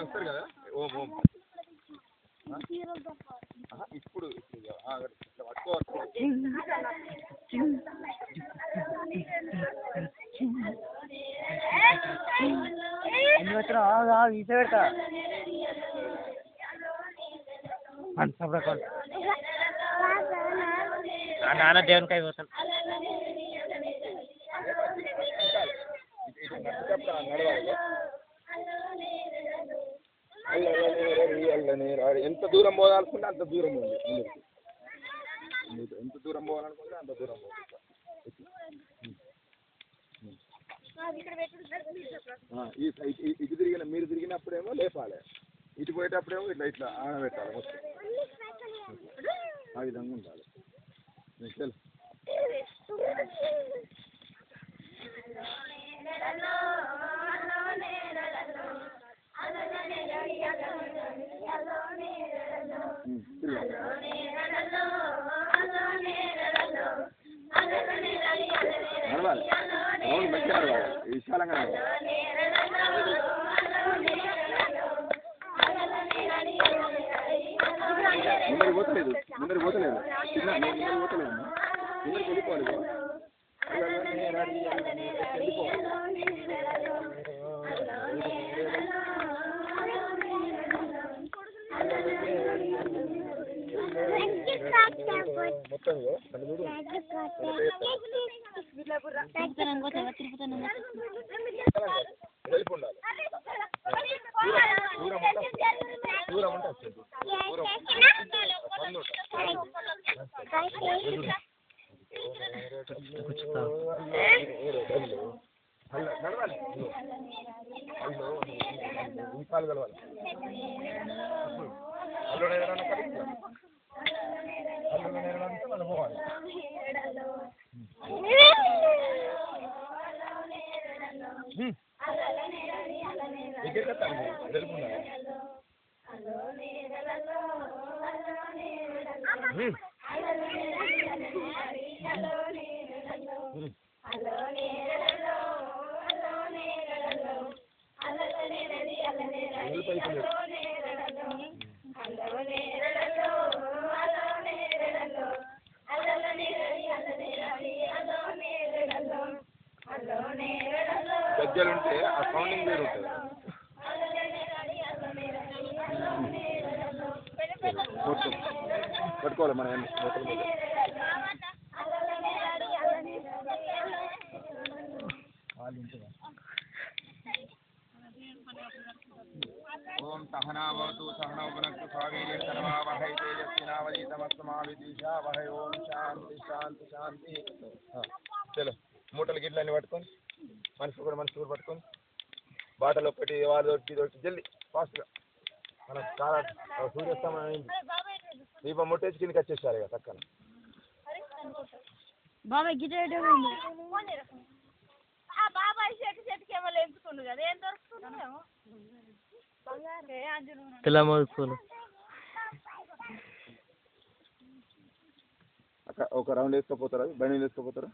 వస్తారు కదా ఓం ఓం ఇప్పుడు ఈస పెడతా నాన్న దేవునికి అయిపోతాను ఎంత దూరం పోవాలనుకుంటే అంత దూరం ఉంది ఎంత దూరం పోవాలనుకుంటే అంత దూరం పోవాలి ఇటు తిరిగిన మీరు తిరిగినప్పుడేమో లేపాలి ఇటు పోయేటప్పుడేమో ఇట్లా ఇట్లా ఆనబెట్టాలి మొత్తం ఆ విధంగా ఉండాలి చల్ నడవాలి అవును మంచిగా నడవాలి విశాలంగా నడవాలి ముందరికి పోతలేదు చిన్న ముందరికి పోతలేదు ముందరికి వెళ్ళిపోవాలి మొత్తం వెళ్ళిపోండాలి దూరం ఉంటే వచ్చేది నడవాలి ఇంకాలు కలవాలి అల్లు నేరాలంటే మనం పోవాలి దగ్గరికి వస్తాను వెళ్ళిపోండాలి గజ్జలు ఉంటే ఆ సౌండింగ్ వేరు ఉంటుంది పట్టుకోవాలి మన మొత్తం ఓం సహనావతు సహనౌనక్తు స్వావీర్యం కర్వావహై తేజస్వినావధీతమస్తమావిద్విషావహై ఓం శాంతి శాంతి శాంతి చలో మూటలు గిట్లన్నీ పట్టుకొని మనిషి కూడా పట్టుకొని బాటలు ఒకటి వాళ్ళు ఒకటి జల్దీ ఫాస్ట్గా మనకు చాలా సూర్యాస్తమయం అయింది దీపం ముట్టేసి కిందకి వచ్చేసారు ఇక పక్కన బాబాయ్ గిట బాబాయ్ చెట్టుకి ఏమో ఎంచుకుండు కదా ఏం దొరుకుతుందేమో తెల్లమోదు పూలు ఒక రౌండ్ వేసుకోపోతారా బండి వేసుకోపోతారా